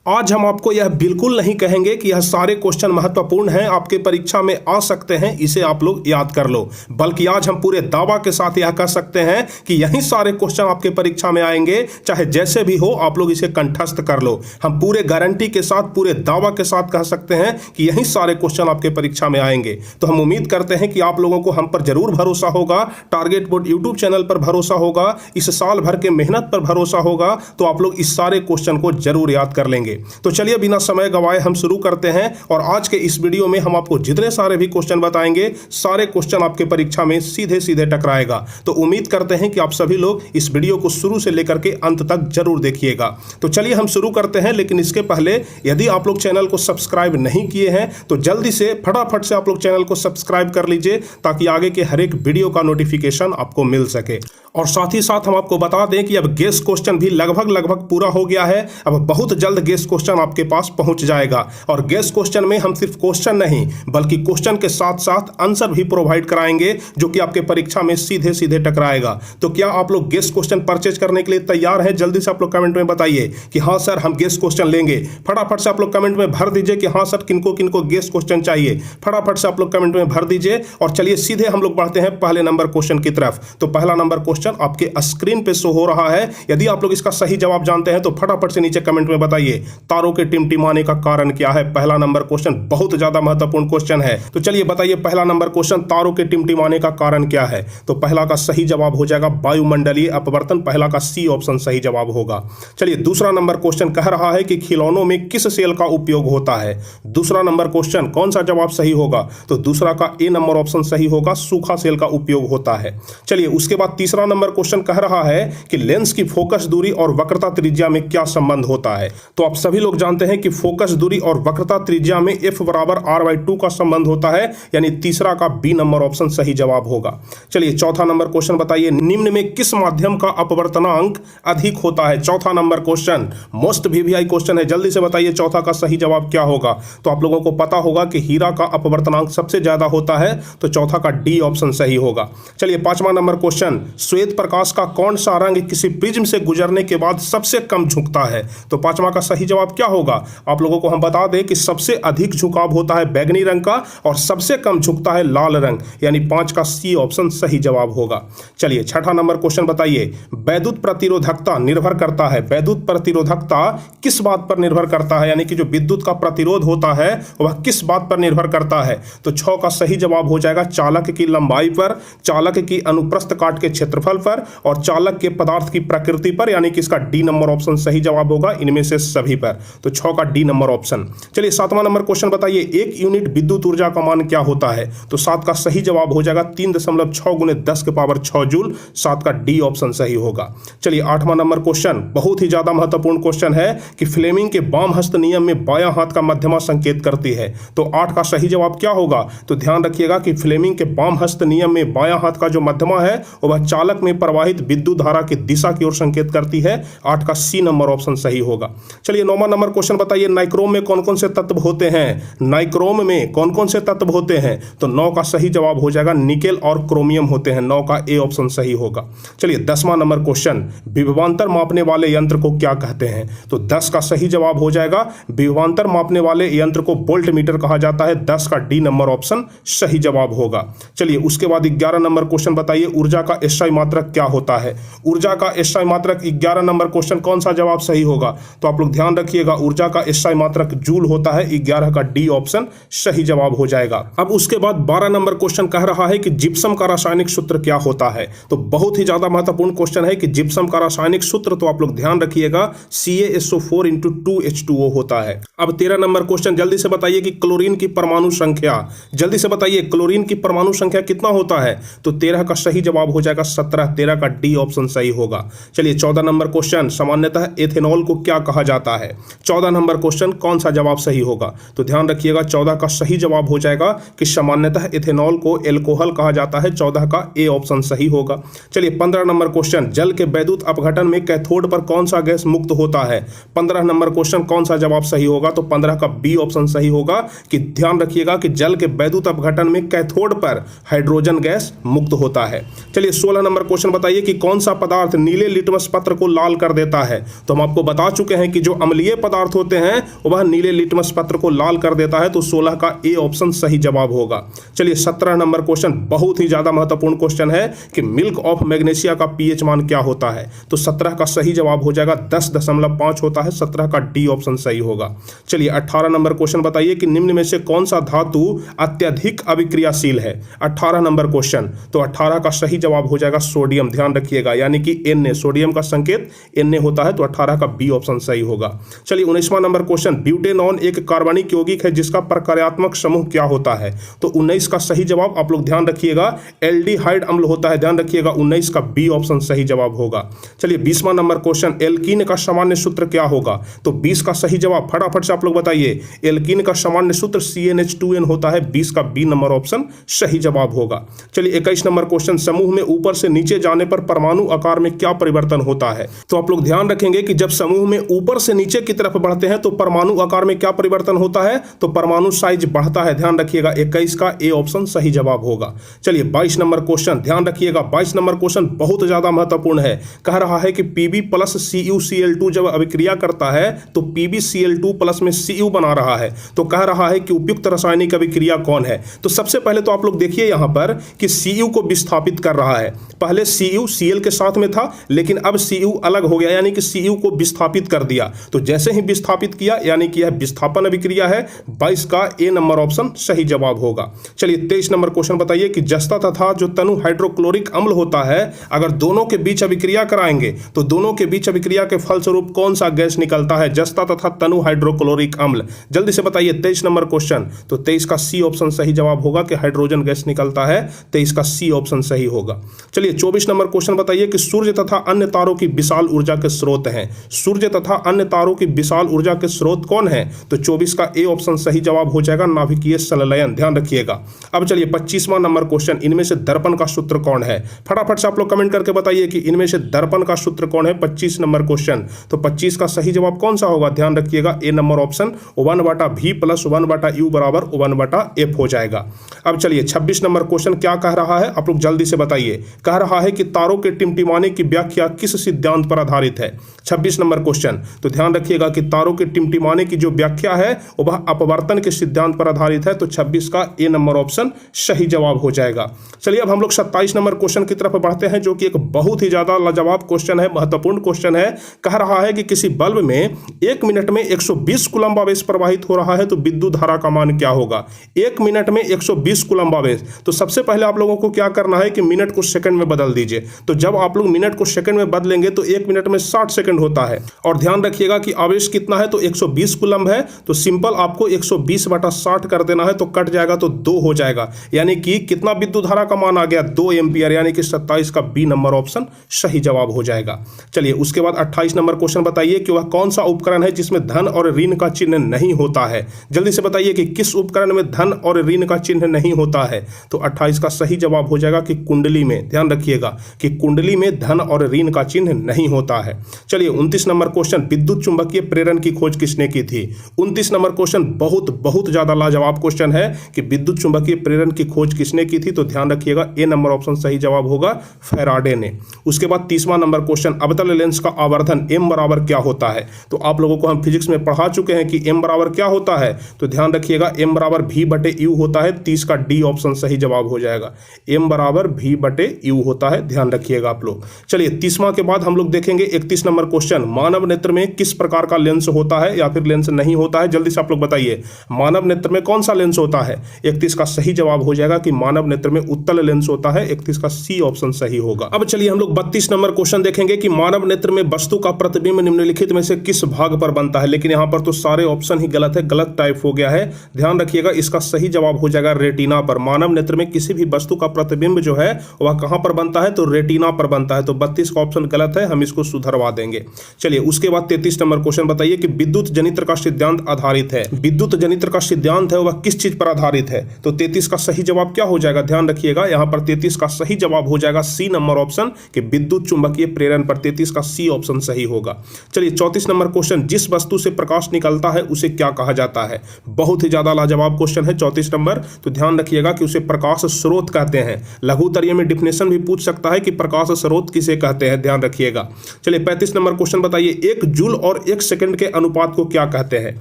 आज हम आपको यह बिल्कुल नहीं कहेंगे कि यह सारे क्वेश्चन महत्वपूर्ण हैं, आपके परीक्षा में आ सकते हैं, इसे आप लोग याद कर लो, बल्कि आज हम पूरे दावा के साथ यह कह सकते हैं कि यही सारे क्वेश्चन आपके परीक्षा में आएंगे, चाहे जैसे भी हो आप लोग इसे कंठस्थ कर लो। हम पूरे गारंटी के साथ, पूरे दावा के साथ कह सकते हैं कि यही सारे क्वेश्चन आपके परीक्षा में आएंगे। तो हम उम्मीद करते हैं कि आप लोगों को हम पर जरूर भरोसा होगा, टारगेट बोर्ड यूट्यूब चैनल पर भरोसा होगा, इस साल भर के मेहनत पर भरोसा होगा, तो आप लोग इस सारे क्वेश्चन को जरूर याद कर लेंगे। तो चलिए बिना समय गवाए हम शुरू करते हैं और आज के इस वीडियो में हम आपको जितने सारे भी क्वेश्चन बताएंगे, सारे क्वेश्चन आपके परीक्षा में सीधे सीधे टकराएगा। तो उम्मीद करते हैं कि आप सभी लोग इस वीडियो को शुरू से लेकर के अंत तक जरूर देखिएगा। तो चलिए हम शुरू करते हैं, लेकिन इसके पहले यदि आप लोग चैनल को सब्सक्राइब नहीं किए हैं तो जल्दी से फटाफट से आप लोग चैनल को सब्सक्राइब कर लीजिए, ताकि आगे के हर एक वीडियो का नोटिफिकेशन आपको मिल सके। और साथ ही साथ हम आपको बता दें कि अब गेस क्वेश्चन भी लगभग पूरा हो गया है। अब बहुत जल्द गेस क्वेश्चन आपके पास पहुंच जाएगा और गेस क्वेश्चन में हम सिर्फ क्वेश्चन नहीं बल्कि क्वेश्चन के साथ साथ आंसर भी प्रोवाइड कराएंगे, जो कि आपके परीक्षा में सीधे सीधे टकराएगा। तो क्या आप लोग गेस क्वेश्चन परचेज करने के लिए तैयार हैं? जल्दी से आप लोग कमेंट में बताइए कि हाँ सर हम गेस क्वेश्चन लेंगे। फटाफट से आप लोग कमेंट में भर दीजिए कि हाँ सर किनको किनको गेस क्वेश्चन चाहिए। फटाफट से आप लोग कमेंट में भर दीजिए और चलिए सीधे हम लोग बढ़ते हैं पहले नंबर क्वेश्चन की तरफ। तो पहला नंबर क्वेश्चन आपके स्क्रीन पे शो हो रहा है। यदि आप लोग इसका सही जवाब जानते हैं तो फटाफट से नीचे कमेंट में बताइए तारों के टिमटिमाने का कारण क्या है। पहला नंबर क्वेश्चन बहुत ज्यादा महत्वपूर्ण क्वेश्चन है। तो चलिए बताइए पहला नंबर क्वेश्चन, तारों के टिमटिमाने का कारण क्या है? तो पहला का सही जवाब हो जाएगा वायुमंडलीय अपवर्तन। पहला का सी ऑप्शन सही जवाब होगा। चलिए दूसरा नंबर क्वेश्चन कह रहा है कि खिलौनों में किस सेल का उपयोग होता है? दूसरा नंबर क्वेश्चन कौन सा जवाब सही होगा? तो दूसरा का ए नंबर ऑप्शन सही होगा, सूखा सेल का उपयोग होता है। चलिए उसके बाद तीसरा नंबर क्वेश्चन कह रहा है कि लेंस की फोकस दूरी और वक्रता त्रिज्या में क्या संबंध होता है? तो आप सभी लोग जानते हैं कि फोकस दूरी और वक्रता त्रिज्या में F बराबर R/2 का संबंध होता है, यानी तीसरा का बी नंबर ऑप्शन सही जवाब होगा। चलिए चौथा नंबर क्वेश्चन बताइए, निम्न में किस माध्यम का अपवर्तनांक अधिक होता है? चौथा number question most VVI question है, जल्दी से बताइए चौथा का सही जवाब क्या होगा? तो आप लोगों को पता होगा कि हीरा का अपवर्तनांक सबसे ज्यादा होता है, तो चौथा का डी ऑप्शन सही होगा। चलिए पांचवा नंबर क्वेश्चन, श्वेत प्रकाश का कौन सा रंग किसी प्रिज्म से गुजरने के बाद सबसे कम झुकता है? तो पांचवा का सही जवाब क्या होगा? आप लोगों को हम बता दें कि सबसे अधिक झुकाव होता है बैगनी रंग का और सबसे कम झुकता है लाल रंग, यानी 5 का सी ऑप्शन सही जवाब होगा। चलिए छठा नंबर क्वेश्चन बताइए, वैद्युत प्रतिरोधकता निर्भर करता है, वैद्युत प्रतिरोधकता किस बात पर निर्भर करता है? यानी कि जो विद्युत का प्रतिरोध होता है वह किस बात पर निर्भर करता है? तो 6 का सही जवाब हो जाएगा चालक की लंबाई पर, चालक की अनुप्रस्थ काट के क्षेत्रफल पर और चालक के पदार्थ की प्रकृति पर, यानी कि इसका डी नंबर ऑप्शन सही जवाब होगा इनमें से सभी पर। तो 6 का डी नंबर ऑप्शन। चलिए सातवां नंबर क्वेश्चन बताइए, 1 यूनिट विद्युत ऊर्जा का मान क्या होता है? तो 7 का सही जवाब हो जाएगा 3.6 गुने 10 के पावर 6 जूल। 7 का डी ऑप्शन सही होगा। चलिए आठवां नंबर क्वेश्चन बहुत ही ज्यादा महत्वपूर्ण क्वेश्चन है कि फ्लेमिंग के वाम हस्त नियम में बायां हाथ का मध्यमा संकेत करती है। तो 8 का सही जवाब क्या होगा? तो ध्यान रखिएगा कि फ्लेमिंग के वाम हस्त नियम में बायां हाथ का जो मध्यमा है वह चालक में प्रवाहित विद्युत धारा की दिशा की ओर संकेत करती है। 8 का सी नंबर ऑप्शन सही होगा। चलिए 9वां नंबर क्वेश्चन बताइए, नाइक्रोम में कौन कौन से तत्व होते हैं? नाइक्रोम में कौन कौन से तत्व होते हैं? तो 9 का सही जवाब हो जाएगा निकेल और क्रोमियम होते हैं। 9 का ए ऑप्शन सही होगा। चलिए 10वां नंबर क्वेश्चन, विभवांतर मापने वाले यंत्र को क्या कहते हैं? तो 10 का सही जवाब हो जाएगा विभवांतर मापने वाले यंत्र को वोल्ट मीटर कहा जाता है। 10 का डी नंबर ऑप्शन सही जवाब होगा। चलिए उसके बाद 11 नंबर क्वेश्चन बताइए, ऊर्जा का एसआई मात्रक क्या होता है? ऊर्जा का एसआई मात्रक 11 नंबर क्वेश्चन कौन सा जवाब सही होगा? तो आप लोग ध्यान रखिएगा, ऊर्जा का एसआई मात्रक जूल होता है। 11 का डी ऑप्शन सही जवाब हो जाएगा। अब उसके बाद 12 नंबर क्वेश्चन कह रहा है कि जिप्सम का रासायनिक सूत्र क्या होता है? तो बहुत ही ज्यादा महत्वपूर्ण क्वेश्चन है कि जिप्सम का रासायनिक सूत्र, तो आप लोग ध्यान रखिएगा CaSO4 × 2H2O होता है। अब 13 नंबर क्वेश्चन जल्दी से बताइए कि क्लोरीन की परमाणु संख्या, जल्दी से बताइए क्लोरीन की परमाणु संख्या कितना होता है? तो 13 का सही जवाब हो जाएगा 17। 13 का डी ऑप्शन सही होगा। चलिए 14 नंबर क्वेश्चन, सामान्यतः एथेनॉल को क्या कहा जाता है? 14 नंबर क्वेश्चन कौन सा जवाब सही होगा? तो ध्यान रखिएगा 14 का सही जवाब हो जाएगा कि सामान्यतः एथेनॉल को एल्कोहल कहा जाता है। 14 का ए ऑप्शन सही होगा। चलिए 15 नंबर क्वेश्चन, जल के वैद्युत अपघटन में कैथोड पर कौन सा गैस मुक्त होता है? 15 नंबर क्वेश्चन कौन सा जवाब सही होगा? तो 15 का बी ऑप्शन सही होगा कि ध्यान रखिएगा कि जल के वैद्युत अपघटन में कैथोड पर हाइड्रोजन गैस मुक्त होता है। चलिए 16 नंबर क्वेश्चन बताइए कि कौन सा पदार्थ नीले लिटमस पत्र को लाल कर देता है? तो हम आपको बता चुके हैं कि जो अम्लीय जलीय पदार्थ होते हैं वह नीले लिटमस पत्र को लाल कर देता है। तो 16 का ए ऑप्शन सही जवाब होगा। चलिए 17 नंबर क्वेश्चन बहुत ही ज्यादा महत्वपूर्ण क्वेश्चन है कि मिल्क ऑफ मैग्नीशिया का पीएच मान क्या होता है। तो 17 का सही जवाब हो जाएगा 10.5 होता है। 17 का डी ऑप्शन सही होगा। चलिए 18 नंबर क्वेश्चन बताइए कि निम्न में से कौन सा धातु अत्यधिक अभिक्रियाशील है। 18 नंबर क्वेश्चन, तो 18 का सही जवाब हो जाएगा सोडियम। ध्यान रखिएगा, यानी कि Na, सोडियम का संकेत Na होता है। तो 18 का बी ऑप्शन सही होगा। चलिए 19वां नंबर क्वेश्चन, ब्यूटेनॉन एक कार्बनिक यौगिक है जिसका प्रकार्यात्मक समूह क्या होता है। तो 19 का सही जवाब आप लोग ध्यान रखिएगा एल्डिहाइड अम्ल होता है। ध्यान रखिएगा 19 का बी ऑप्शन सही जवाब होगा। चलिए 20वां नंबर क्वेश्चन, एल्कीन का सामान्य सूत्र क्या होगा। तो 20 का सही जवाब फटाफट से आप लोग बताइए। एल्कीन का सामान्य सूत्र CnH2n होता है। 20 का बी नंबर ऑप्शन सही जवाब होगा। चलिए 21 नंबर क्वेश्चन, समूह में ऊपर से नीचे जाने पर परमाणु आकार में क्या परिवर्तन होता है। तो आप लोग ध्यान रखेंगे कि जब समूह में ऊपर से नीचे की तरफ बढ़ते हैं तो परमाणु आकार में क्या परिवर्तन होता है। तो परमाणु साइज बढ़ता है। ध्यान रखिएगा 21 का ए ऑप्शन सही जवाब होगा। चलिए 22 नंबर क्वेश्चन, ध्यान रखिएगा 22 नंबर क्वेश्चन बहुत ज्यादा महत्वपूर्ण है। कह रहा है कि Pb प्लस CuCl2 जब अभिक्रिया करता है तो PbCl2 प्लस में Cu बना रहा है। तो कह रहा है कि उपयुक्त रासायनिक अभिक्रिया कौन है। तो सबसे पहले तो आप लोग देखिए यहां पर कि Cu को विस्थापित कर रहा है। पहले Cu Cl के साथ में था, लेकिन अब Cu अलग हो गया, यानी कि Cu को विस्थापित कर दिया। तो जैसे ही विस्थापित किया, यानी कि यह विस्थापन अभिक्रिया है। 22 का ए नंबर ऑप्शन सही जवाब होगा। चलिए 23 नंबर क्वेश्चन बताइए कि जस्ता तथा जो तनु हाइड्रोक्लोरिक अम्ल होता है, अगर दोनों के बीच अभिक्रिया कराएंगे तो दोनों के बीच अभिक्रिया के फलस्वरूप कौन सा गैस निकलता है। जस्ता तथा तनु हाइड्रोक्लोरिक अम्ल, जल्दी से बताइए 23 नंबर क्वेश्चन। तो 23 का सी ऑप्शन सही जवाब होगा कि हाइड्रोजन गैस निकलता है। 23 का सी ऑप्शन सही होगा। चलिए 24 नंबर क्वेश्चन बताइए कि सूर्य तथा अन्य तारों की विशाल ऊर्जा के स्रोत हैं। सूर्य तथा अन्य तारों की विशाल ऊर्जा के स्रोत कौन है। तो 24 का ए ऑप्शन सही जवाब हो जाएगा नाभिकीय संलयन। ध्यान रखिएगा। अब चलिए 25वां नंबर क्वेश्चन, इनमें से दर्पण का सूत्र कौन है। फटाफट से आप लोग कमेंट करके बताइए कि इनमें से दर्पण का सूत्र कौन है। 25 नंबर क्वेश्चन, तो 25 का सही जवाब कौन सा होगा। ध्यान रखिएगा ए number option 1/v plus 1/u बराबर 1/f हो जाएगा। अब चलिए 26 नंबर क्वेश्चन क्या कह रहा है, आप लोग जल्दी से बताइए। कह रहा है कि तारों के टिमटिमाने की व्याख्या किस सिद्धांत पर आधारित है। 26 नंबर क्वेश्चन, तो ध्यान रखिएगा कि तारों के टिमटिमाने की जो व्याख्या है वह अपवर्तन के सिद्धांत पर आधारित है। तो 26 का ए नंबर ऑप्शन सही जवाब हो जाएगा। चलिए अब हम लोग 27 नंबर क्वेश्चन की तरफ बढ़ते हैं, जो कि एक बहुत ही ज्यादा लाजवाब क्वेश्चन है, महत्वपूर्ण क्वेश्चन है। कह रहा है कि किसी बल्ब में 1 मिनट में 120 कूलम्ब आवेश प्रवाहित हो रहा है तो विद्युत धारा का मान क्या होगा। 1 मिनट में 120 कूलम्ब आवेश। तो सबसे पहले आप लोगों को क्या करना है कि मिनट को सेकंड में बदल दीजिए। तो जब आप लोग मिनट को सेकंड में बदलेंगे तो 1 मिनट में 60 सेकंड होता है। और ध्यान रखिएगा कि आवेश कितना है, तो 120 कूलम्ब है। तो सिंपल आपको 120/60 कर देना है, तो कट जाएगा तो 2 हो जाएगा। यानी कि कितना विद्युत धारा का मान आ गया, 2 एम्पियर। यानी कि 27 का बी नंबर ऑप्शन सही जवाब हो जाएगा। चलिए उसके बाद 28 नंबर क्वेश्चन बताइए कि वह कौन सा उपकरण है जिसमें धन और ऋण का चिन्ह नहीं होता है। जल्दी से बताइए कि किस उपकरण में धन और ऋण का चिन्ह नहीं होता है। तो 28 का सही जवाब हो जाएगा कि कुंडली में। ध्यान रखिएगा कि कुंडली में धन और ऋण का चिन्ह नहीं होता है। चलिए 29 नंबर क्वेश्चन, विद्युत चुंबकीय प्रेरण की खोज किसने की थी। 29 नंबर क्वेश्चन बहुत ज्यादा लाजवाब क्वेश्चन है कि विद्युत चुंबकीय प्रेरण की खोज किसने की थी। तो ध्यान रखिएगा ए नंबर ऑप्शन सही जवाब होगा फैराडे ने। उसके बाद 30वां नंबर क्वेश्चन, अवतल लेंस का आवर्धन m बराबर क्या होता है। तो आप लोगों को हम फिजिक्स में पढ़ा चुके हैं कि m बराबर क्या होता है। तो ध्यान रखिएगा m बराबर v/u होता है। 30 का डी ऑप्शन सही जवाब हो जाएगा। m बराबर v/u होता है, ध्यान रखिएगा आप लोग। चलिए 30वां के बाद हम लोग देखेंगे 31 नंबर क्वेश्चन, मानव नेत्र में किस प्रकार का लेंस होता है या फिर लेंस नहीं होता है। जल्दी से आप लोग बताइए मानव नेत्र में कौन सा लेंस होता है। 31 का सही जवाब हो जाएगा कि मानव नेत्र में उत्तल लेंस होता है। 31 का सी ऑप्शन सही होगा। अब चलिए हम लोग 32 नंबर क्वेश्चन देखेंगे कि मानव नेत्र में वस्तु का प्रतिबिंब निम्नलिखित में से किस भाग पर बनता है। लेकिन यहां पर तो सारे ऑप्शन ही गलत है, गलत टाइप हो गया है। ध्यान रखिएगा इसका सही जवाब हो जाएगा रेटिना पर। मानव नेत्र में किसी भी वस्तु का प्रतिबिंब जो है वह कहां पर बनता है, तो रेटिना पर बनता है। तो 32 का ऑप्शन गलत है, हम इसको सुधरवा देंगे। चलिए उसके बाद 33 नंबर क्वेश्चन बताइए कि विद्युत जनित्र का सिद्धांत आधारित है। विद्युत जनित्र का सिद्धांत है वह किस चीज पर आधारित है। तो 33 का सही जवाब क्या हो जाएगा, ध्यान रखिएगा यहां पर 33 का सही जवाब हो जाएगा सी नंबर ऑप्शन कि विद्युत चुंबकीय प्रेरण पर। 33 का सी ऑप्शन सही होगा। चलिए 34 नंबर क्वेश्चन, जिस वस्तु से प्रकाश निकलता है उसे क्या कहा जाता है। बहुत ही ज्यादा लाजवाब क्वेश्चन है 34 नंबर। तो ध्यान रखिएगा कि उसे प्रकाश स्रोत कहते हैं। लघुत्तरीय में डिफिनेशन भी पूछ सकता है कि प्रकाश स्रोत किसे कहते हैं, ध्यान रखिएगा। चलिए 35 नंबर क्वेश्चन बताइए, 1 जूल और और 1 सेकंड के अनुपात को क्या कहते हैं?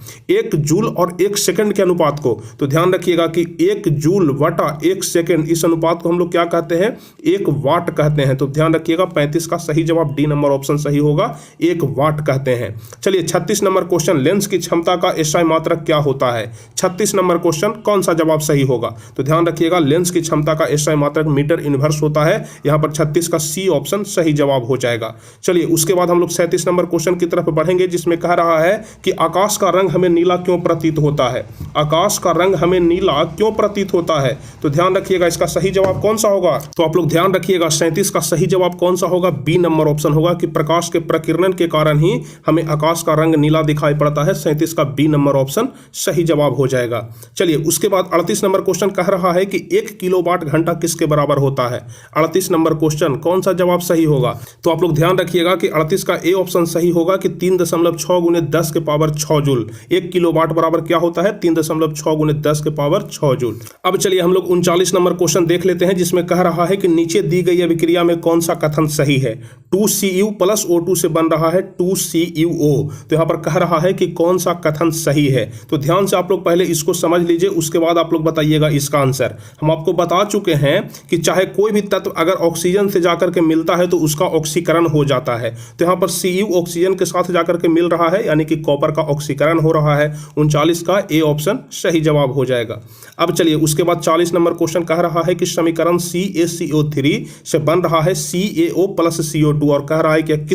1 जूल और 1 सेकंड के अनुपात को, तो ध्यान रखिएगा कि 1 जूल बटा 1 सेकंड, इस अनुपात को हम लोग क्या कहते हैं? 1 वाट कहते हैं। तो ध्यान रखिएगा 35 का सही जवाब डी नंबर ऑप्शन सही होगा, 1 वाट कहते हैं। चलिए 36 नंबर क्वेश्चन, लेंस की क्षमता का एसआई मात्रक क्या होता है? 36 नंबर क्वेश्चन, कौन सा जवाब सही होगा? तो ध्यान रखिएगा लेंस की क्षमता का एसआई मात्रक मीटर इनवर्स होता है। यहां पर 36 का सी ऑप्शन सही जवाब हो जाएगा। चलिए उसके बाद हम लोग 37 नंबर क्वेश्चन की तरफ बढ़ेंगे, जिसमें कह रहा है कि आकाश का रंग हमें नीला क्यों प्रतीत होता है? आकाश का रंग हमें नीला क्यों प्रतीत होता है? तो ध्यान रखिएगा इसका सही जवाब कौन सा होगा? तो आप लोग ध्यान रखिएगा 37 का सही जवाब कौन सा होगा? बी नंबर ऑप्शन होगा कि प्रकाश के प्रकीर्णन के कारण ही हमें आकाश का रंग नीला दिखाई पड़ता है। 37 का बी नंबर ऑप्शन सही जवाब हो जाएगा। चलिए उसके बाद 38 नंबर क्वेश्चन कह रहा है कि 1 किलोवाट घंटा किसके बराबर होता है? 38 नंबर क्वेश्चन, कौन सा जवाब सही होगा? तो आप लोग ध्यान रखिएगा कि 38 का ए ऑप्शन सही होगा कि 3.6 गुने 10 के पावर 6 जूल। 1 किलोवाट बराबर क्या होता है? 3.6 गुने 10 के पावर 6 जूल। अब चलिए हम लोग 39 नंबर क्वेश्चन देख लेते हैं, जिसमें कह रहा है कि नीचे दी गई अभिक्रिया में कौन सा कथन सही है? 2Cu प्लस O2 से बन रहा है 2CuO। तो यहां पर कह रहा है कि कौन सा कथन सही है? तो ध्यान से आप लोग पहले इसको समझ लीजिए, उसके बाद आप लोग बताइएगा इसका आंसर। हम आपको बता चुके हैं कि चाहे कोई भी तत्व अगर ऑक्सीजन से जाकर के मिलता है तो उसका ऑक्सीकरण हो जाता है। तो यहां पर Cu ऑक्सीजन के साथ जाकर के मिल रहा है, यानी कि कॉपर का ऑक्सीकरण हो रहा है। 39 का ए ऑप्शन सही जवाब हो जाएगा। अब चलिए उसके बाद 40 नंबर क्वेश्चन कह रहा है कि समीकरण CaCO3 से बन रहा है CaO प्लस CO2 और कह रहा है कि यह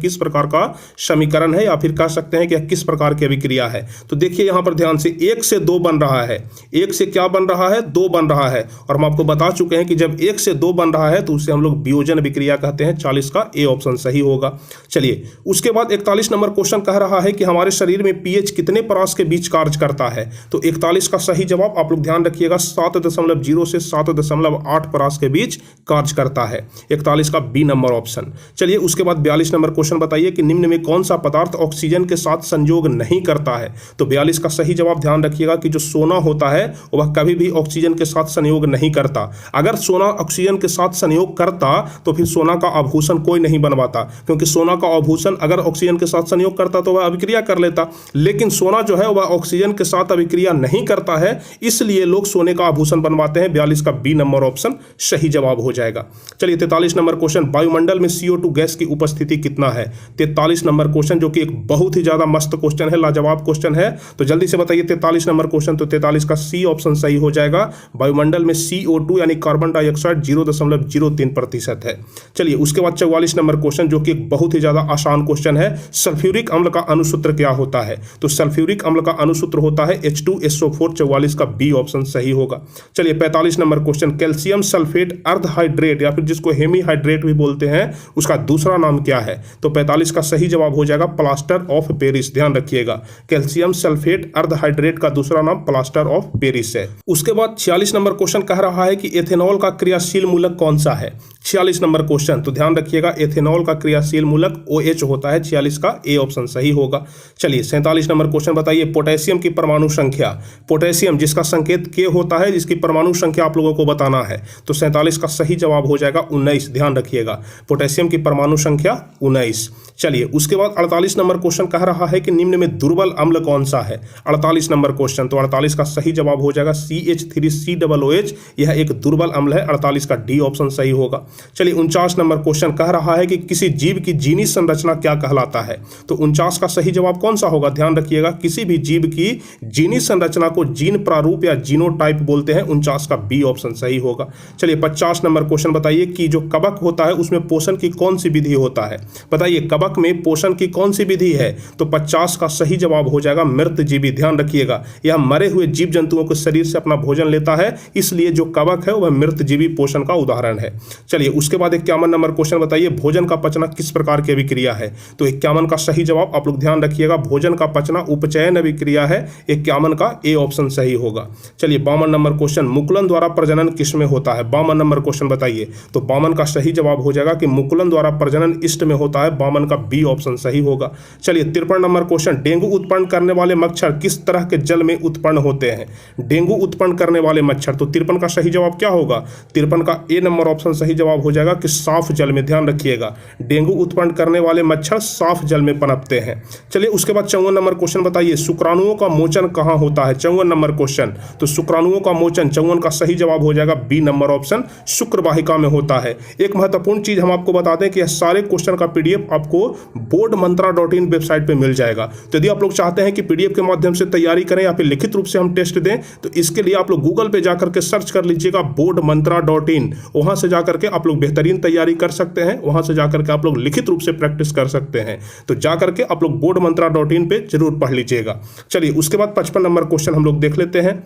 किस प्रकार का समीकरण है, या फिर कह सकते हैं कि यह किस प्रकार की अभिक्रिया है। तो देखिए यहां पर ध्यान से 1 से 2 बन रहा है। 1 से क्या बन रहा है? 2 बन रहा है। और हम आपको बता चुके हैं कि जब 1 से 2 बन रहा है तो उसे हम लोग वियोजन अभिक्रिया कहते हैं। 40 का ए ऑप्शन सही होगा। चलिए उसके बाद 41 नंबर क्वेश्चन कह रहा है कि हमारे शरीर में पीएच कितने परास के बीच कार्य करता है? तो 41 का सही जवाब आप लोग ध्यान रखिएगा 7.0 से 7.8 परास के बीच कार्य करता है। 41 का बी नंबर ऑप्शन। चलिए उसके बाद 42 नंबर क्वेश्चन बताइए कि निम्न में कौन सा पदार्थ ऑक्सीजन के साथ संयोग नहीं करता है? तो 42 का सही जवाब ध्यान रखिएगा कि जो सोना होता है वह कभी भी ऑक्सीजन के साथ संयोग नहीं करता। अगर सोना ऑक्सीजन के साथ संयोग करता तो फिर सोना का आभूषण कोई नहीं बनवाता, क्योंकि सोना का आभूषण अगर ऑक्सीजन के साथ संयोग करता तो वह अभिक्रिया कर लेता। लेकिन सोना जो है वह ऑक्सीजन के साथ अभिक्रिया नहीं करता है, इसलिए लोग सोने का आभूषण बनवाते हैं। 42 का बी नंबर ऑप्शन सही जवाब हो जाएगा। चलिए 43 नंबर क्वेश्चन, वायुमंडल में CO2 गैस की उपस्थिति कितना है? 43 नंबर क्वेश्चन, जो कि एक बहुत ही ज्यादा मस्त क्वेश्चन है, लाजवाब क्वेश्चन है। तो जल्दी से बताइए 43 नंबर क्वेश्चन। तो 43 का सी ऑप्शन सही हो जाएगा। वायुमंडल में CO2 यानी कार्बन डाइऑक्साइड 0.03% है। चलिए उसके बाद 44 नंबर क्वेश्चन, जो कि एक बहुत ही ज्यादा आसान क्वेश्चन है। सल्फ्यूरिक अम्ल का अणुसूत्र क्या होता है? तो सल्फ्यूरिक अम्ल का अणुसूत्र होता है H2SO4। 44 का बी ऑप्शन सही होगा। चलिए 45 नंबर क्वेश्चन, कैल्शियम सल्फेट अर्धहाइड्रेट या फिर जिसको हेमीहाइड्रेट भी बोलते हैं, उसका दूसरा नाम क्या है? तो 45 का सही जवाब हो जाएगा प्लास्टर ऑफ पेरिस। ध्यान रखिएगा कैल्शियम सल्फेट अर्धहाइड्रेट का दूसरा नाम प्लास्टर ऑफ पेरिस है। उसके बाद 46 नंबर क्वेश्चन कह रहा है कि एथेनॉल का क्रियाशील मूलक कौन सा है? 46 नंबर क्वेश्चन, तो ध्यान रखिएगा एथेनॉल का क्रियाशील मूलक OH होता है। 46 का ए ऑप्शन सही होगा। चलिए 47 नंबर क्वेश्चन बताइए, पोटेशियम की परमाणु संख्या। पोटेशियम जिसका संकेत K होता है, जिसकी परमाणु संख्या आप लोगों को बताना है। तो 47 का सही जवाब हो जाएगा 19। ध्यान रखिएगा पोटेशियम की परमाणु संख्या 19। चलिए उसके बाद 48 नंबर क्वेश्चन कह रहा है कि निम्न में दुर्बल अम्ल कौन सा है? 48 नंबर क्वेश्चन, तो 48 का सही जवाब हो जाएगा CH3COOH। यह एक दुर्बल अम्ल है। 48 का डी ऑप्शन सही होगा। चलिए 49 नंबर क्वेश्चन कह रहा है कि किसी जीव की जीनी संरचना क्या कहलाता है? तो 49 का सही जवाब कौन सा होगा? ध्यान रखिएगा किसी भी जीव की जीनी संरचना को जीन प्रारूप या जीनोटाइप बोलते हैं। 49 का बी ऑप्शन सही होगा। चलिए 50 नंबर क्वेश्चन बताइए कि जो कवक होता है उसमें पोषण की कौन सी विधि होता है? बताइए कवक में पोषण की कौन सी विधि है? तो 50 का सही जवाब हो जाएगा मृतजीवी। ध्यान रखिएगा यह मरे हुए जीव जंतुओं के शरीर से अपना भोजन लेता है, इसलिए जो कवक है वह मृतजीवी पोषण का उदाहरण है। चलिए उसके बाद 51 नंबर क्वेश्चन बताइए, भोजन का पचना किस प्रकार की अभिक्रिया है? तो 51 का सही जवाब आप लोग ध्यान रखिएगा, भोजन का पचना उपचयन अभिक्रिया है। 51 का ए ऑप्शन सही होगा। चलिए 52 नंबर क्वेश्चन, मुकुलन द्वारा प्रजनन किसमें होता है? 52 नंबर क्वेश्चन बताइए। तो 52 का सही जवाब हो जाएगा कि मुकुलन द्वारा प्रजनन इष्ट में होता है। 52 का बी ऑप्शन सही होगा। चलिए 53 नंबर क्वेश्चन, डेंगू उत्पन्न करने वाले मच्छर किस तरह के जल में उत्पन्न होते हैं? डेंगू उत्पन्न करने वाले मच्छर, तो 53 का सही जवाब क्या होगा? 53 का ए नंबर ऑप्शन सही जवाब जवाब हो जाएगा कि साफ जल में। ध्यान रखिएगा, डेंगू उत्पन्न करने वाले मच्छर साफ जल में पनपते हैं। चलिए उसके बाद 54 नंबर क्वेश्चन बताइए, शुक्राणुओं का मोचन कहाँ होता है? 54 नंबर क्वेश्चन। तो शुक्राणुओं का मोचन 54 का सही जवाब हो जाएगा बी नंबर ऑप्शन, शुक्रवाहिका में होता है। एक महत्वपूर्ण चीज हम आपको बता दें कि यह सारे क्वेश्चन का पीडीएफ आपको boardmantra.in वेबसाइट पे मिल जाएगा। तो यदि आप लोग चाहते हैं कि पीडीएफ के माध्यम से तैयारी करें या फिर लिखित रूप से हम टेस्ट दें, तो इसके लिए आप लोग गूगल पे जाकर के सर्च कर लीजिएगा boardmantra.in। वहां से जाकर के आप लोग बेहतरीन तैयारी कर सकते हैं, वहां से जाकर के आप लोग लिखित रूप से प्रैक्टिस कर सकते हैं। तो जाकर के आप लोग boardmantra.in पे जरूर पढ़ लीजिएगा। चलिए उसके बाद 55 नंबर क्वेश्चन हम लोग देख लेते हैं।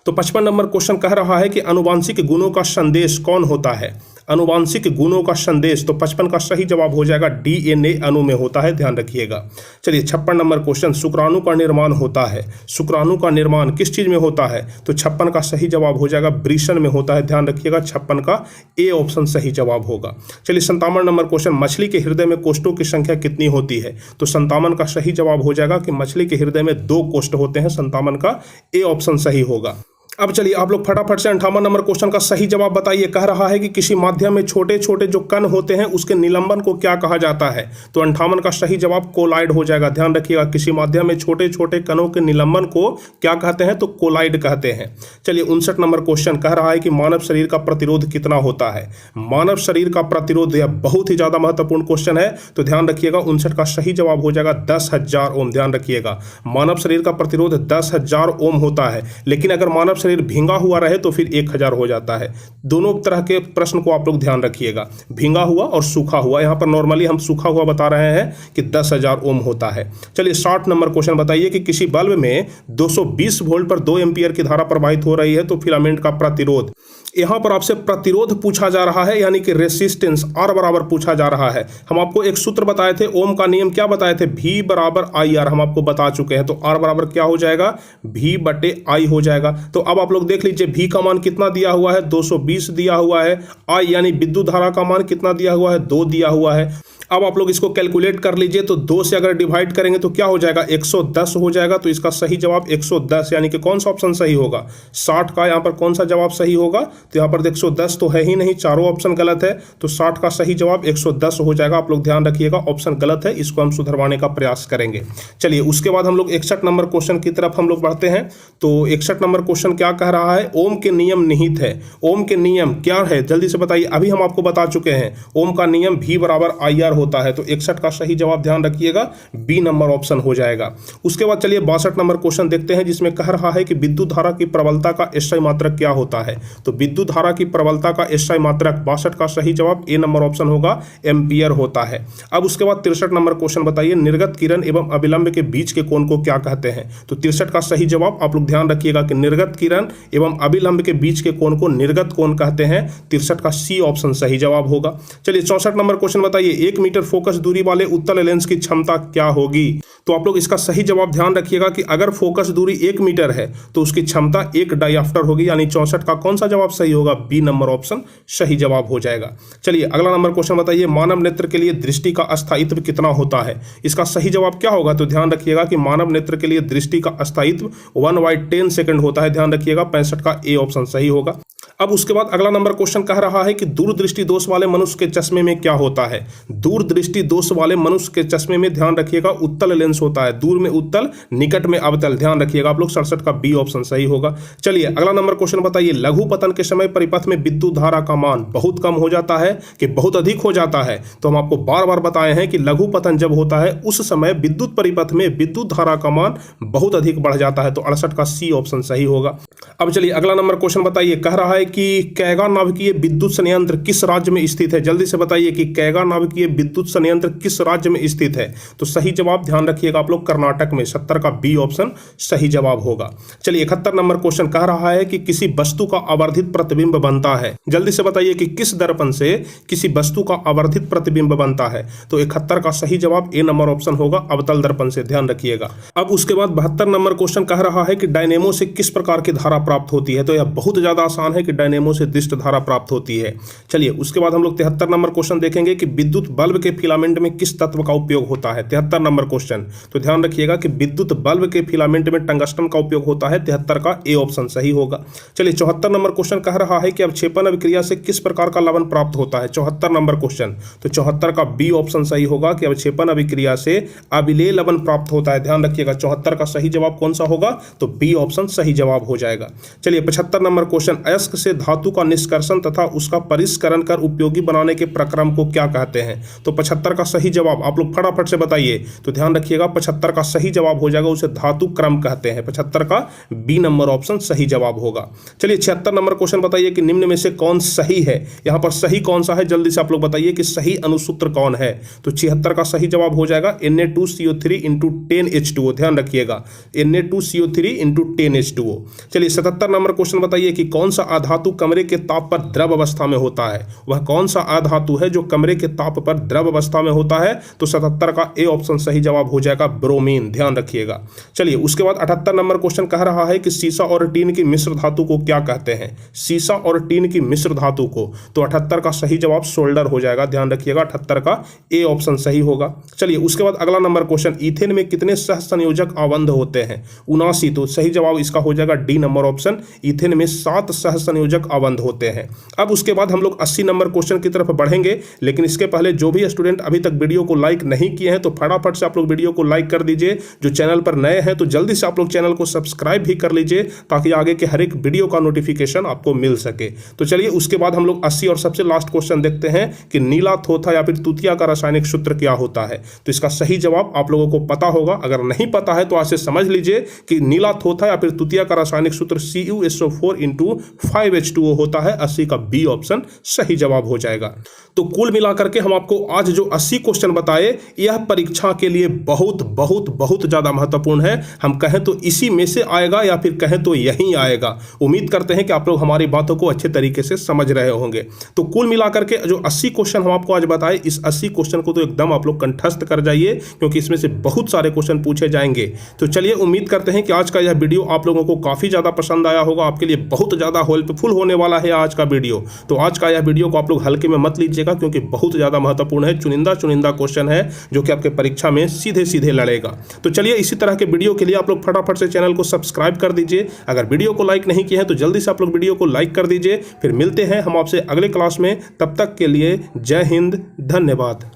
तो 55 नंबर क्वेश्चन कह रहा है कि अनुवांशिक गुणों का संदेश कौन होता है? अनुवांशिक गुणों का संदेश, तो 55 का सही जवाब हो जाएगा डीएनए अणु में होता है। ध्यान रखिएगा। चलिए 56 नंबर क्वेश्चन, शुक्राणु का निर्माण होता है। शुक्राणु का निर्माण किस चीज में होता है? तो 56 का सही जवाब हो जाएगा वृषण में होता है। ध्यान रखिएगा, 56 का ए ऑप्शन सही जवाब होगा। चलिए 57 नंबर क्वेश्चन, मछली के हृदय में कोष्ठों की संख्या कितनी होती है? तो 57 का सही जवाब हो जाएगा कि मछली के हृदय में 2 कोष्ठ होते हैं। 57 का ए ऑप्शन सही होगा। अब चलिए आप लोग फटाफट से 58 नंबर क्वेश्चन का सही जवाब बताइए। कह रहा है कि किसी माध्यम में छोटे छोटे जो कण होते हैं उसके निलंबन को क्या कहा जाता है? तो 58 का सही जवाब कोलाइड हो जाएगा। ध्यान रखिएगा, किसी माध्यम में छोटे छोटे कणों के निलंबन को क्या कहते हैं? तो कोलाइड कहते हैं। चलिए 59 नंबर क्वेश्चन कह रहा है कि मानव शरीर का प्रतिरोध कितना होता है? मानव शरीर का प्रतिरोध, यह बहुत ही ज्यादा महत्वपूर्ण क्वेश्चन है। तो ध्यान रखिएगा, 59 का सही जवाब हो जाएगा 10,000 ओम। ध्यान रखिएगा, मानव शरीर का प्रतिरोध 10,000 ओम होता है। लेकिन अगर मानव शरीर भींगा हुआ रहे तो फिर 1000 हो जाता है। दोनों तरह के प्रश्न को आप लोग ध्यान रखिएगा, भींगा हुआ और सूखा हुआ। यहां पर नॉर्मली हम सूखा हुआ बता रहे हैं कि 10,000 ओम होता है। चलिए 60 नंबर क्वेश्चन बताइए कि किसी बल्ब में 220 वोल्ट पर 2 एम्पियर की धारा प्रवाहित हो रही है, तो फिलामेंट का प्रतिरोध। यहां पर आपसे प्रतिरोध पूछा जा रहा है, यानी कि रेसिस्टेंस आर बराबर पूछा जा रहा है। हम आपको एक सूत्र बताए थे, ओम का नियम क्या बताए थे? V बराबर IR हम आपको बता चुके हैं। तो R बराबर क्या हो जाएगा? V बटे I हो जाएगा। तो अब आप लोग देख लीजिए, V का मान कितना दिया हुआ है? 220 दिया हुआ है। I यानी विद्युत धारा का मान कितना दिया हुआ है? 2 दिया हुआ है। अब आप लोग इसको कैलकुलेट कर लीजिए, तो 2 से अगर डिवाइड करेंगे तो क्या हो जाएगा? 110 हो जाएगा। तो इसका सही जवाब 110, यानी कि कौन सा ऑप्शन सही होगा? 60 का यहाँ पर कौन सा जवाब सही होगा? तो यहाँ पर 110 तो है ही नहीं, चारों ऑप्शन गलत है। तो 60 का सही जवाब 110 हो जाएगा। आप लोग ध्यान रखिएगा, ऑप्शन गलत है, इसको हम सुधरवाने का प्रयास करेंगे। चलिए उसके बाद हम लोग 61 नंबर क्वेश्चन की तरफ हम लोग बढ़ते हैं। तो 61 नंबर क्वेश्चन क्या कह रहा है? ओम के नियम निहित है। ओम के नियम क्या है? जल्दी से बताइए। अभी हम आपको बता चुके हैं, ओम का नियम V बराबर IR होता है। तो 61 का सही जवाब ध्यान रखिएगा बी नंबर ऑप्शन हो जाएगा। उसके बाद चलिए 62 नंबर क्वेश्चन देखते हैं, जिसमें कह रहा है कि विद्युत धारा की प्रबलता का SI मात्रक क्या होता है? तो विद्युत धारा की प्रबलता का SI मात्रक, 62 का सही जवाब ए नंबर ऑप्शन होगा, एम्पियर होता है। अब उसके बाद 63 नंबर क्वेश्चन बताइए, निर्गत किरण एवं अभिलंब के बीच के कोण को क्या कहते हैं? तो 63 का सही जवाब आप लोग ध्यान रखिएगा कि निर्गत किरण एवं अभिलंब के बीच के कोण को निर्गत कोण कहते हैं। 63 का सी ऑप्शन सही जवाब होगा। चलिए 64 नंबर क्वेश्चन बताइए, 1 मीटर फोकस दूरी वाले उत्तल लेंस की क्षमता क्या होगी? तो आप लोग इसका सही जवाब ध्यान रखिएगा कि अगर फोकस दूरी 1 मीटर है तो उसकी क्षमता 1 डायऑप्टर होगी, यानी 64 का कौन सा जवाब सही होगा? बी नंबर ऑप्शन सही जवाब हो जाएगा। चलिए अगला नंबर क्वेश्चन बताइए, मानव नेत्र के लिए दृष्टि का अस्थायित्व कितना होता है? इसका सही जवाब क्या होगा? तो ध्यान रखिएगा कि मानव नेत्र के लिए दृष्टि का अस्थायित्व 1/10 सेकंड होता है। ध्यान रखिएगा, 65 का ए ऑप्शन सही होगा। अब उसके बाद अगला नंबर क्वेश्चन कह रहा है कि दूरदृष्टि दोष वाले मनुष्य के चश्मे में क्या होता है? दूरदृष्टि दोष वाले मनुष्य के चश्मे में ध्यान रखिएगा उत्तल लेंस होता है। दूर में उत्तल, निकट में अवतल। ध्यान रखिएगा आप लोग, 67 का बी ऑप्शन सही होगा। चलिए अगला नंबर क्वेश्चन बताइए, लघु पतन के समय परिपथ में विद्युत धारा का मान बहुत कम हो जाता है कि बहुत अधिक हो जाता है? तो हम आपको बार बार बताए हैं कि लघु पतन जब होता है उस समय विद्युत परिपथ में विद्युत धारा का मान बहुत अधिक बढ़ जाता है। तो 68 का सी ऑप्शन सही होगा। अब चलिए अगला नंबर क्वेश्चन बताइए, कह रहा है कि कैगा नाभिकीय विद्युत संयंत्र किस राज्य में स्थित है? जल्दी से बताइए कि कैगा नाभिकीय विद्युत संयंत्र किस राज्य में स्थित है? तो सही जवाब ध्यान रखिएगा आप लोग, कर्नाटक में। 70 का बी ऑप्शन सही जवाब होगा। चलिए 71 नंबर क्वेश्चन कह रहा है कि किसी वस्तु का आवर्धित प्रतिबिंब बनता है। जल्दी से बताइए कि किस दर्पण से किसी वस्तु का आवर्धित प्रतिबिंब बनता है? तो 71 का सही जवाब ए नंबर ऑप्शन होगा, अवतल दर्पण से। ध्यान रखिएगा। अब उसके बाद 72 नंबर क्वेश्चन कह रहा है कि डायनेमो से किस प्रकार की धारा प्राप्त होती है? तो यह बहुत ज्यादा आसान है कि डायनेमो से दृष्ट धारा प्राप्त होती है। चलिए उसके बाद हम लोग 73 नंबर क्वेश्चन देखेंगे कि विद्युत बल्ब के फिलामेंट में किस तत्व का उपयोग होता है। 73 नंबर क्वेश्चन, तो ध्यान रखिएगा कि विद्युत बल्ब के फिलामेंट में टंगस्टन का उपयोग होता है। 73 का ए ऑप्शन सही होगा। चलिए 74 नंबर क्वेश्चन कह रहा है कि अवक्षेपण अभिक्रिया से किस प्रकार का लवण प्राप्त होता है। 74 नंबर क्वेश्चन, तो 74 का बी ऑप्शन सही होगा कि अवक्षेपण अभिक्रिया से अविलेय लवण प्राप्त होता है। ध्यान रखिएगा 74 का सही जवाब कौन सा होगा, तो बी ऑप्शन सही जवाब हो जाएगा। चलिए 75 नंबर क्वेश्चन, अयस्क से धातु का निष्कर्षण तथा उसका परिष्करण कर उपयोगी बनाने के प्रक्रम को क्या कहते हैं। तो 75 का सही जवाब आप लोग फटाफट से बताइए। तो ध्यान रखिएगा 75 का सही जवाब हो जाएगा, उसे धातु क्रम कहते हैं। 75 का बी नंबर ऑप्शन सही जवाब होगा। चलिए 76 नंबर क्वेश्चन बताइए कि निम्न में से कौन सही है। यहां पर सही कौन सा है, जल्दी से आप लोग बताइए कि सही अनुसूत्र कौन है। तो 76 का सही जवाब हो जाएगा Na2CO3 × 10H2O। ध्यान रखिएगा Na2CO3 × 10H2O। चलिए 77 नंबर क्वेश्चन बताइए कि कौन सा अधातु कमरे के ताप पर द्रव अवस्था में होता है। वह कौन सा अधातु है जो कमरे के ताप पर द्रव अवस्था में होता है। तो 77 का ए ऑप्शन सही जवाब हो जाएगा ब्रोमीन। ध्यान रखिएगा। चलिए उसके बाद 78 नंबर क्वेश्चन कह रहा है कि सीसा और टीन की मिश्र धातु को क्या कहते हैं। सीसा और टीन की मिश्र धातु को, तो 78 का सही जवाब सोल्डर हो जाएगा। ध्यान रखिएगा 78 का ए ऑप्शन सही होगा। चलिए उसके बाद अगला नंबर क्वेश्चन, ईथेन में कितने सहसंयोजक आबंध होते हैं। 79, तो सही जवाब इसका हो जाएगा डी नंबर ऑप्शन। ईथेन में 7 सहसंयोजक आबंध होते हैं। अब उसके बाद हम लोग 80 नंबर क्वेश्चन की तरफ बढ़ेंगे, लेकिन इसके पहले जो भी स्टूडेंट अभी तक वीडियो को लाइक नहीं किए हैं तो फटाफट से आप लोग वीडियो को लाइक कर दीजिए। जो चैनल पर नए हैं तो जल्दी से आप लोग चैनल को सब्सक्राइब भी कर लीजिए ताकि आगे के हर एक वीडियो का नोटिफिकेशन आपको मिल सके। तो चलिए उसके बाद हम लोग 80 और सबसे लास्ट क्वेश्चन देखते हैं कि नीला थोथा या फिर तुतिया का रासायनिक सूत्र क्या होता है। तो इसका सही जवाब आप लोगों को पता होगा, अगर नहीं पता है तो आज से समझ लीजिए कि नीला थोथा या फिर तुतिया का रासायनिक सूत्र CuSO4 × 5H2O होता है। 80 का बी ऑप्शन सही जवाब हो जाएगा। तो कुल मिलाकर के हम आपको आज जो 80 क्वेश्चन बताए यह परीक्षा के लिए बहुत बहुत बहुत ज्यादा महत्वपूर्ण है। हम कहें तो इसी में से आएगा या फिर कहें तो यही आएगा। उम्मीद करते हैं कि आप लोग हमारी बातों को अच्छे तरीके से समझ रहे होंगे। तो कुल मिलाकर के जो 80 क्वेश्चन हम आपको आज बताए, इस 80 क्वेश्चन को तो एकदम आप लोग कंठस्थ कर जाइए क्योंकि इसमें से बहुत सारे क्वेश्चन पूछे जाएंगे। तो चलिए उम्मीद करते हैं कि आज का यह वीडियो आप लोगों को काफी ज्यादा पसंद आया होगा, आपके लिए बहुत ज्यादा हेल्पफुल होने वाला है आज का वीडियो। तो आज का यह वीडियो को आप लोग हल्के में मत लीजिएगा क्योंकि बहुत ज्यादा महत्वपूर्ण है। चुनिंदा क्वेश्चन है जो कि आपके परीक्षा में सीधे सीधे लड़ेगा। तो चलिए इसी तरह के वीडियो के लिए आप लोग फटाफट से चैनल को सब्सक्राइब कर दीजिए। अगर वीडियो को लाइक नहीं किए हैं तो जल्दी से आप लोग वीडियो को लाइक कर दीजिए। फिर मिलते हैं हम आपसे अगले क्लास में, तब तक के लिए जय हिंद, धन्यवाद।